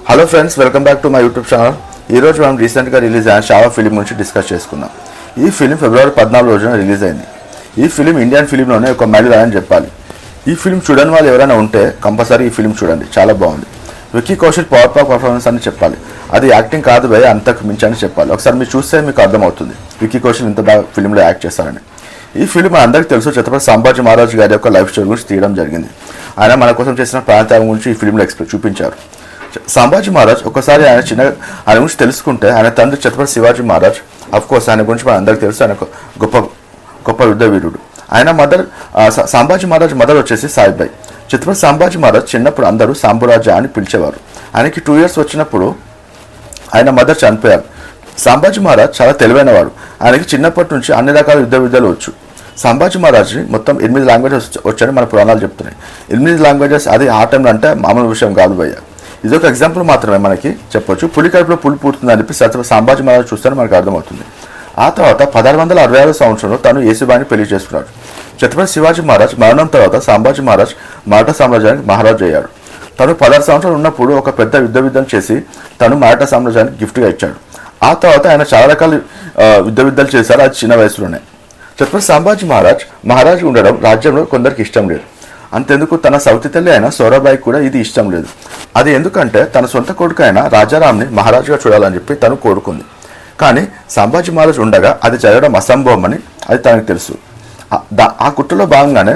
Hello friends, welcome back to my YouTube channel. ఈరోజు మనం రీసెంట్గా రిలీజ్ అయిన షావా ఫిలిం గురించి డిస్కస్ చేసుకుందాం. ఈ ఫిలిం ఫిబ్రవరి 14 రోజున రిలీజ్ అయింది. ఈ ఫిలిం ఇండియన్ ఫిలింలోనే ఒక మైలురాయి అని చెప్పాలి. ఈ ఫిలిం చూడని వాళ్ళు ఎవరైనా ఉంటే కంపల్సరీ ఈ ఫిలిం చూడండి, చాలా బాగుంది. విక్కీ కౌశల్ పవర్ పర్ఫార్మెన్స్ అని చెప్పాలి. అది యాక్టింగ్ కాదు భయ, అంతకు మించి అని చెప్పాలి. ఒకసారి మీరు చూస్తే మీకు అర్థమవుతుంది విక్కీ కౌశల్ ఇంత బాగా ఫిలింలో యాక్ట్ చేస్తారని. ఈ ఫిలిం అందరికీ తెలుసు, ఛత్రపతి సంభాజీ మహారాజ్ గారి యొక్క లైఫ్ స్టైల్ గురించి తీయడం జరిగింది. ఆయన మన కోసం చేసిన ప్రాంతం గురించి ఈ ఫిలింలో చూపించారు. సంభాజీ మహారాజ్ ఒకసారి ఆయన గురించి తెలుసుకుంటే, ఆయన తండ్రి ఛత్రపతి శివాజీ మహారాజ్, అఫ్కోర్స్ ఆయన గురించి మన అందరికీ తెలుసు, ఆయన గొప్ప యుద్ధ వీరుడు. ఆయన సంభాజీ మహారాజ్ మదర్ వచ్చేసి సాయిబాయి. ఛత్రపతి సంభాజీ మహారాజ్ చిన్నప్పుడు అందరూ సాంబురాజా అని పిలిచేవారు. ఆయనకి 2 years వచ్చినప్పుడు ఆయన మదర్ చనిపోయారు. సంభాజీ మహారాజ్ చాలా తెలివైనవాడు. ఆయనకి చిన్నప్పటి నుంచి అన్ని రకాల యుద్ధ విద్యలు వచ్చు. సంభాజీ మహారాజ్ని మొత్తం 8 లాంగ్వేజెస్ వచ్చాయని మన పురాణాలు చెప్తున్నాయి. 8 లాంగ్వేజెస్ అది ఆ టైంలో అంటే మామూలు విషయం కాదు భయ్య. ఇదొక ఎగ్జాంపుల్ మాత్రమే మనకి చెప్పొచ్చు. పులి కడుపులో పులి పుడుతుందని చెప్పి సంభాజీ మహారాజ్ చూస్తే మనకు అర్థమవుతుంది. ఆ తర్వాత 1666 సంవత్సరంలో తను యేసుబాయిని పెళ్లి చేసుకున్నాడు. ఛత్రపతి శివాజీ మహారాజ్ మరణం తర్వాత సంభాజీ మహారాజ్ మరాఠా సామ్రాజ్యానికి మహారాజు అయ్యాడు. తను 16 సంవత్సరాలు ఉన్నప్పుడు ఒక పెద్ద యుద్ధం చేసి తను మరాఠా సామ్రాజ్యానికి గిఫ్ట్గా ఇచ్చాడు. ఆ తర్వాత ఆయన చాలా రకాల యుద్ధాలు చేశారు, అది చిన్న వయసులోనే. ఛత్రపతి సంభాజీ మహారాజు ఉండడం రాజ్యంలో కొందరికి ఇష్టం లేదు. అంతెందుకు తన సౌతి తల్లి అయిన సోరాబాయి కూడా ఇది ఇష్టం లేదు. అది ఎందుకంటే తన సొంత కొడుకు అయిన రాజారాంని మహారాజుగా చూడాలని చెప్పి తను కోరుకుంది. కానీ సంభాజీ మహారాజ్ ఉండగా అది జరగడం అసంభవం అని అది తనకు తెలుసు. ఆ కుట్రలో భాగంగానే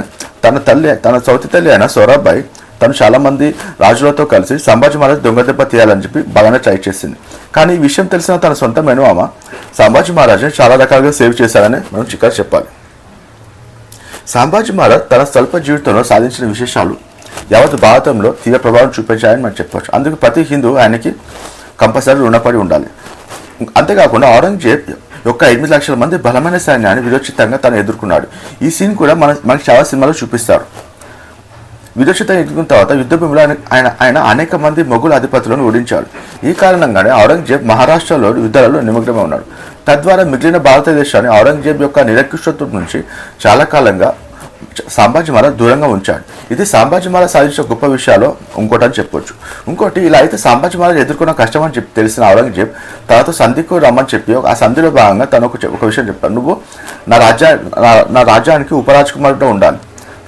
తన సౌతి తల్లి అయిన సోరాబాయి తను చాలామంది రాజులతో కలిసి సంభాజీ మహారాజ్ దొంగ దెబ్బ తీయాలని చెప్పి బాగానే ట్రై చేసింది. కానీ ఈ విషయం తెలిసిన తన సొంత మెనుమామ సంభాజీ మహారాజ్ని చాలా రకాలుగా సేవ్ చేశారని మనం చిక్కగా చెప్పాలి. సంభాజీ మహారాజ్ తన స్వల్ప జీవితంలో సాధించిన విశేషాలు యావత్ భారతంలో తీవ్ర ప్రభావం చూపించాయని మనం చెప్పవచ్చు. అందుకు ప్రతి హిందూ ఆయనకి కంపల్సరీ రుణపడి ఉండాలి. అంతేకాకుండా ఔరంగజేబ్ యొక్క 8 లక్షల మంది బలమైన సైన్యాన్ని విరోచితంగా తను ఎదుర్కొన్నాడు. ఈ సీన్ కూడా మనకి చాలా సినిమాలో చూపిస్తారు. విరోచితంగా ఎదుర్కొన్న తర్వాత యుద్ధ భూమిలో ఆయన అనేక మంది మొఘల్ అధిపతులను ఓడించాడు. ఈ కారణంగానే ఔరంగజేబ్ మహారాష్ట్రలో యుద్ధాలలో నిమగ్నమై ఉన్నాడు. తద్వారా మిగిలిన భారతదేశాన్ని ఔరంగజేబ్ యొక్క నిరక్షత్వం నుంచి చాలా కాలంగా సంభాజీ మహారాజ్ దూరంగా ఉంచాడు. ఇది సంభాజీ మహారాజ్ సాధించిన గొప్ప విషయాలు ఇంకోటి అని చెప్పొచ్చు. ఇంకోటి, ఇలా అయితే సంభాజీ మహారాజ్ ఎదుర్కొన్న కష్టం అని చెప్పి తెలిసిన ఔరంగజేబ్ తనతో సంధికి రమ్మని చెప్పి ఆ సంధిలో భాగంగా తను ఒక విషయం చెప్పాడు. నువ్వు నా రాజ్యానికి ఉపరాజకుమారుడు ఉండాలి,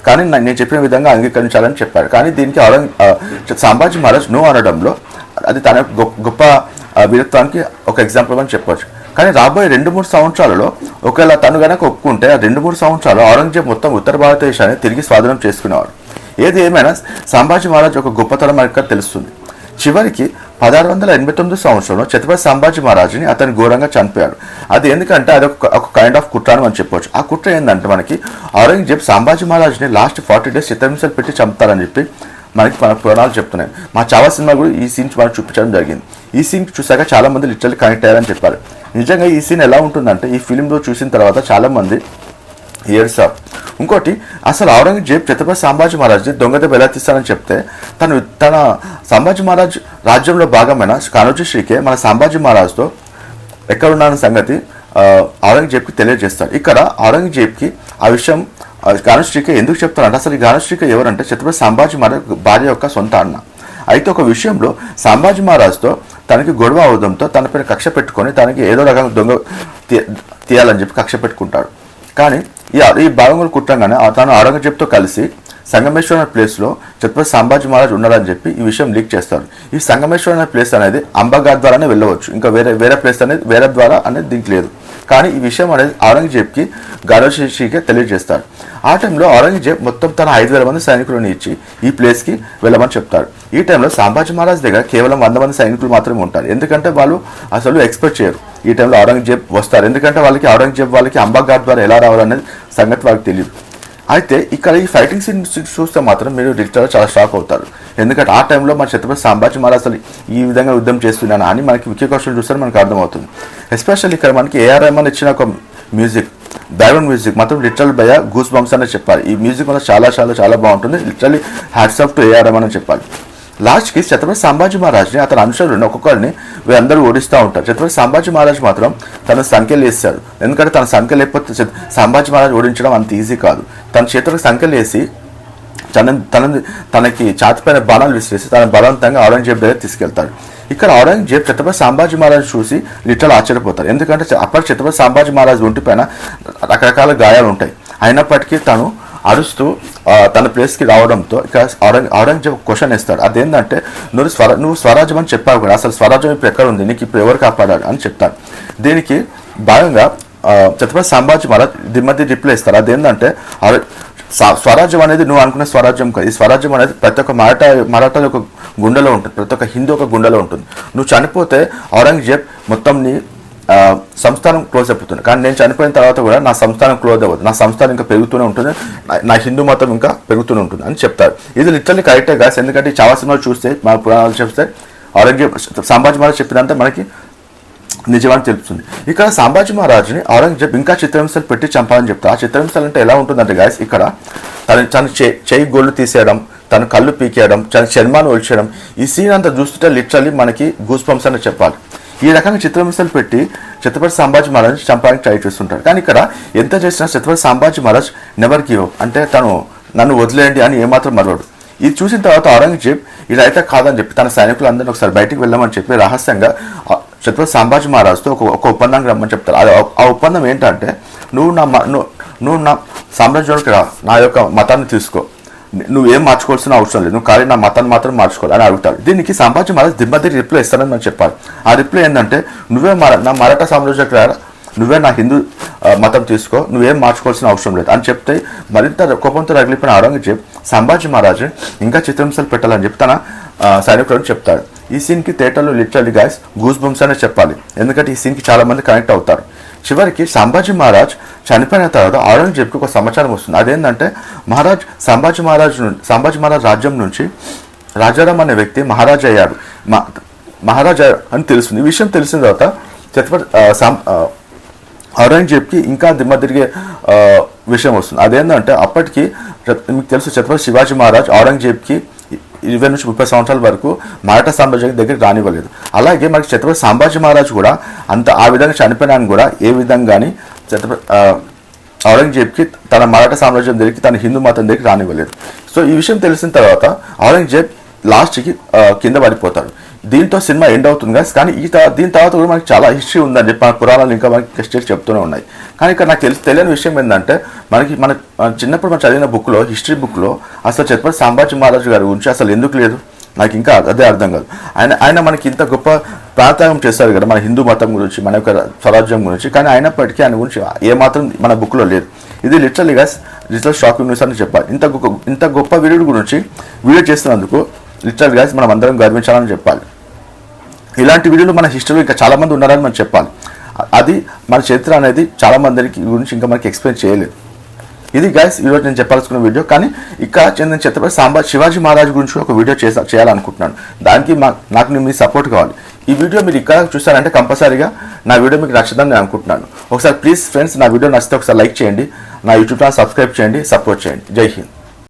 కానీ నేను చెప్పిన విధంగా అంగీకరించాలని చెప్పాడు. కానీ దీనికి సంభాజీ మహారాజ్ నో అనడంలో అది తన గొప్ప వీరత్వానికి ఒక ఎగ్జాంపుల్ అని చెప్పొచ్చు. కానీ రాబోయే 2-3 సంవత్సరాలలో ఒకవేళ తను కనుక ఒప్పుకుంటే ఆ 2-3 సంవత్సరాలు ఔరంగజేబ్ మొత్తం ఉత్తర భారతదేశాన్ని తిరిగి స్వాధీనం చేసుకునేవాడు. ఏది ఏమైనా సంభాజీ మహారాజ్ ఒక గొప్పతనం మనకు తెలుస్తుంది. చివరికి 1689 సంవత్సరంలో ఛత్రపతి సంభాజీ మహారాజ్ని అతను ఘోరంగా చనిపోయాడు. అది ఎందుకంటే అది ఒక కైండ్ ఆఫ్ కుట్ర అని మనం చెప్పవచ్చు. ఆ కుట్ర ఏంటంటే మనకి ఔరంగజేబ్ సంభాజీ మహారాజ్ని లాస్ట్ 40 days చిత్రహింసలు పెట్టి చంపుతారని చెప్పి మనకి మన పురాణాలు చెప్తున్నాయి. మా చావా సినిమా కూడా ఈ సీన్ మనకు చూపించడం జరిగింది. ఈ సీన్ చూసాక చాలా మంది లిటరల్లీ కనెక్ట్ అయ్యారని చెప్పారు. నిజంగా ఈ సీన్ ఎలా ఉంటుందంటే ఈ ఫిలింలో చూసిన తర్వాత చాలా మంది ఏడ్చారు. ఇంకోటి, అసలు ఔరంగజేబ్ ఛత్రపతి సంభాజీ మహారాజ్ దొంగ దెబ్బ ఎలా తీస్తానని చెప్తే తన సంభాజీ మహారాజ్ రాజ్యంలో భాగమైన కానోజీ శ్రీకే మన సంభాజీ మహారాజ్తో ఎక్కడున్న సంగతి ఔరంగజేబ్కి తెలియజేస్తాడు. ఇక్కడ ఔరంగజేబ్కి ఆ విషయం గానుశ్రీకే ఎందుకు చెప్తారంటే, అసలు ఈ గానుశ్రీకే ఎవరంటే ఛత్రపతి సంభాజీ మహారాజ్ భార్య యొక్క సొంత అన్న. అయితే ఒక విషయంలో సంభాజీ మహారాజ్తో తనకి గొడవ అవడంతో తనపైన కక్ష పెట్టుకొని తనకి ఏదో రకంగా దొంగ తీయాలని చెప్పి కక్ష పెట్టుకుంటాడు. కానీ ఈ భాగంలో కుట్రంగానే తాను ఔరంగజేబ్తో కలిసి సంగమేశ్వర్ అనే ప్లేస్లో ఛత్రపతి సంభాజీ మహారాజ్ ఉన్నారని చెప్పి ఈ విషయం లీక్ చేస్తారు. ఈ సంగమేశ్వర్ అనే ప్లేస్ అనేది అంబాఘాట్ ద్వారానే వెళ్ళవచ్చు, ఇంకా వేరే ప్లేస్ అనేది వేరే ద్వారా అనేది దీనికి లేదు. కానీ ఈ విషయం అనేది ఔరంగజేబ్కి గానోజీకి తెలియజేస్తాడు. ఆ టైంలో ఔరంగజేబ్ మొత్తం తన 5000 మంది సైనికులను ఇచ్చి ఈ ప్లేస్కి వెళ్ళమని చెప్తాడు. ఈ టైంలో సంభాజీ మహారాజ్ దగ్గర కేవలం 100 మంది సైనికులు మాత్రమే ఉంటారు. ఎందుకంటే వాళ్ళు అసలు ఎక్స్పెక్ట్ చేయరు ఈ టైంలో ఔరంగజేబ్ వస్తారు. ఎందుకంటే ఔరంగజేబ్ అంబాఘాట్ ద్వారా ఎలా రావాలనేది సంగతి వాళ్ళకి తెలియదు. అయితే ఇక్కడ ఈ ఫైటింగ్ సీన్ చూస్తే మాత్రం మీరు లిటరల్గా చాలా షాక్ అవుతారు. ఎందుకంటే ఆ టైంలో మన ఛత్రపతి సంభాజీ మహారాజ్ అసలు ఈ విధంగా యుద్ధం చేస్తున్నాను అని మనకి విక్కీ కౌశల్ చూస్తే మనకు అర్థమవుతుంది. ఎస్పెషల్లీ ఇక్కడ మనకి ఏఆర్ రెహమాన్ ఇచ్చిన ఒక మ్యూజిక్, బ్యాక్గ్రౌండ్ మ్యూజిక్ మాత్రం లిటరల్ భయ గూస్ బంప్స్ అనే చెప్పాలి. ఈ మ్యూజిక్ వల్ల చాలా చాలా చాలా బాగుంటుంది. Literally hats off to A R Rahman అని చెప్పాలి. లాస్ట్కి ఛత్రపతి సంభాజీ మహారాజ్ని అతని అనుచరులను ఒక్కొక్కరిని వీళ్ళందరూ ఓడిస్తూ ఉంటారు. ఛత్రపతి సంభాజీ మహారాజ్ మాత్రం తన సంఖ్యలు వేస్తాడు. ఎందుకంటే తన సంఖ్యలు లేకపోతే సంభాజీ మహారాజ్ ఓడించడం అంత ఈజీ కాదు. తన చేతులకు సంఖ్యలు వేసి తనకి ఛాతిపైన బాణాలు విసిరేసి తన బలవంతంగా ఔరంగజేబ్ దగ్గర తీసుకెళ్తాడు. ఇక్కడ ఔరంగజేబ్ ఛత్రపతి సంభాజీ మహారాజ్ చూసి లిటరల్ ఆశ్చర్యపోతారు. ఎందుకంటే అప్పటి ఛత్రపతి సంభాజీ మహారాజ్ ఒంటిపైన రకరకాల గాయాలు ఉంటాయి. అయినప్పటికీ తను అరుస్తూ తన ప్లేస్కి రావడంతో ఇక ఔరంగజేబ్ క్వశ్చన్ ఇస్తాడు. అదేంటంటే నువ్వు స్వరాజ్యం అని చెప్పావు కూడా, అసలు స్వరాజ్యం ఇప్పుడు ఎక్కడ ఉంది, నీకు ఇప్పుడు ఎవరు కాపాడాడు అని చెప్తాడు. దీనికి భాగంగా ఛత్రపతి సంభాజీ మహారాజ్ దిమ్మది రిప్లై ఇస్తారు. అదేంటంటే స్వరాజ్యం అనేది నువ్వు అనుకునే స్వరాజ్యం కాదు. ఈ స్వరాజ్యం అనేది ప్రతి ఒక్క మరాఠా యొక్క గుండెలో ఉంటుంది, ప్రతి ఒక్క హిందూ ఒక గుండెలో ఉంటుంది. నువ్వు చనిపోతే ఔరంగజేబ్ మొత్తం నీ సంస్థానం క్లోజ్ అయిపోతుంది, కానీ నేను చనిపోయిన తర్వాత కూడా నా సంస్థానం క్లోజ్ అవ్వదు, నా సంస్థానం ఇంకా పెరుగుతూనే ఉంటుంది, నా హిందూ మతం ఇంకా పెరుగుతూనే ఉంటుంది అని చెప్తారు. ఇది లిటరల్లీ కరెక్టే గాస్. ఎందుకంటే చాలా సినిమాలు చూస్తే మన పురాణాలు చెప్తే ఔరంగజేబ్ సంభాజీ మహారాజ్ చెప్పినంత మనకి నిజమని తెలుస్తుంది. ఇక్కడ సంభాజీ మహారాజుని ఔరంగజేబ్ ఇంకా చిత్రహింసలు పెట్టి చంపాలని చెప్తారు. ఆ చిత్రహింసలు అంటే ఎలా ఉంటుందంటే గాయస్, ఇక్కడ తన చెయ్యి గోళ్ళు తీసేయడం, తన కళ్ళు పీకేయడం, తన చర్మాన్ని ఒలిచేయడం, ఈ సీన్ అంతా చూస్తుంటే లిటరల్లీ మనకి గూస్ బంప్స్ అని చెప్పాలి. ఈ రకంగా చిత్రహింసలు పెట్టి ఛత్రపతి సంభాజీ మహారాజ్ చంపడానికి ట్రై చేస్తుంటాడు. కానీ ఇక్కడ ఎంత చేసినా Chhatrapati Sambhaji Maharaj never give up, అంటే తను నన్ను వదిలేయండి అని ఏమాత్రం మరవడు. ఇది చూసిన తర్వాత ఔరంగజేబ్ ఇది అయితే కాదని చెప్పి తన సైనికులందరినీ ఒకసారి బయటికి వెళ్ళమని చెప్పి రహస్యంగా ఛత్రపతి సంభాజీ మహారాజ్తో ఒక ఒప్పందానికి రమ్మని చెప్తారు. ఆ ఒప్పందం ఏంటంటే నువ్వు నా సామ్రాజ్యానికి రా, నా యొక్క మతాన్ని తీసుకో, నువ్వేం మార్చుకోవాల్సిన అవసరం లేదు, నువ్వు ఖాళీ నా మతాన్ని మాత్రం మార్చుకోవాలి అని అడుగుతాడు. దీనికి సంభాజీ మహారాజ్ దిమ్మది రిప్లై ఇస్తానని మనం చెప్పాలి. ఆ రిప్లై ఏంటంటే నా మరాఠా సామ్రాజ్యానికి రా, నువ్వే నా హిందూ మతం తీసుకో, నువ్వేం మార్చుకోవాల్సిన అవసరం లేదు అని చెప్తే మరింత కోపంతో రగిలిపోయిన ఔరంగజేబ్ సంభాజీ మహారాజ్ ఇంకా చిత్రహింసలు పెట్టాలని చెప్పి తన సైనికులను చెప్తాడు. ఈ సీన్కి థియేటర్లో లిటరల్లీ గాయస్ గూస్ బంప్స్ అనే చెప్పాలి, ఎందుకంటే ఈ సీన్కి చాలా మంది కనెక్ట్ అవుతారు. చివరికి సంభాజీ మహారాజ్ చనిపోయిన తర్వాత ఔరంగజేబ్కి ఒక సమాచారం వస్తుంది. అదేంటంటే సంభాజీ మహారాజ్ రాజ్యం నుంచి రాజారాం అనే వ్యక్తి మహారాజా అయ్యాడు, మహారాజా అని తెలుస్తుంది. ఈ విషయం తెలిసిన తర్వాత ఔరంగజేబ్కి ఇంకా దిమ్మ తిరిగే విషయం వస్తుంది. అదేంటంటే అప్పటికి మీకు తెలుసు ఛత్రపతి శివాజీ మహారాజ్ ఔరంగజేబ్కి 20 నుంచి 30 సంవత్సరాల వరకు మరాఠా సామ్రాజ్యం దగ్గరికి రానివ్వలేదు. అలాగే మనకి ఛత్రపతి సంభాజీ మహారాజ్ కూడా ఆ విధంగా చనిపోయినాను కూడా ఏ విధంగాని ఔరంగజేబ్కి తన మరాఠా సామ్రాజ్యం దగ్గరికి, తన హిందూ మతం దగ్గరికి రానివ్వలేదు. సో ఈ విషయం తెలిసిన తర్వాత ఔరంగజేబ్ లాస్ట్కి కింద పడిపోతాడు. దీంతో సినిమా ఎండ్ అవుతుంది కదా. కానీ దీని తర్వాత కూడా మనకి చాలా హిస్టరీ ఉందని చెప్పి మన పురాణాలు ఇంకా మనకి హిస్టరీ చెప్తూనే ఉన్నాయి. కానీ ఇక్కడ నాకు తెలియని విషయం ఏంటంటే మన చిన్నప్పుడు మనం చదివిన బుక్లో, హిస్టరీ బుక్లో అసలు ఛత్రపతి సంభాజీ మహారాజ్ గారి గురించి అసలు ఎందుకు లేదు, నాకు ఇంకా అదే అర్థం కాదు. ఆయన మనకి ఇంత గొప్ప ప్రాంతాగం చేస్తారు కదా మన హిందూ మతం గురించి, మన యొక్క స్వరాజ్యం గురించి, కానీ అయినప్పటికీ ఆయన గురించి ఏమాత్రం మన బుక్లో లేదు. ఇది లిటరల్ షాకింగ్ న్యూస్ అని చెప్పాలి. ఇంత గొప్ప వీరుడు గురించి వీడియో చేస్తున్నందుకు లిటరల్ గాస్ మనం అందరం గర్వించాలని చెప్పాలి. ఇలాంటి వీడియోలు మన హిస్టరీలో ఇంకా చాలామంది ఉన్నారని మనం చెప్పాలి. అది మన చరిత్ర అనేది చాలా మందికి గురించి ఇంకా మనకి ఎక్స్ప్లెయిన్ చేయలేదు. ఇది గైస్ ఈరోజు నేను చెప్పాల్సుకున్న వీడియో. కానీ ఇక్కడ నేను ఛత్రపతి శివాజీ మహారాజ్ గురించి ఒక వీడియో చేయాలనుకుంటున్నాను. దానికి నాకు మీ సపోర్ట్ కావాలి. ఈ వీడియో మీరు ఇక్కడ చూస్తారంటే కంపల్సరీగా నా వీడియో మీకు నచ్చదని నేను అనుకుంటున్నాను. ఒకసారి ప్లీజ్ ఫ్రెండ్స్ నా వీడియో నచ్చితే ఒకసారి లైక్ చేయండి, నా యూట్యూబ్ ఛానల్ సబ్స్క్రైబ్ చేయండి, సపోర్ట్ చేయండి. జై హింద్.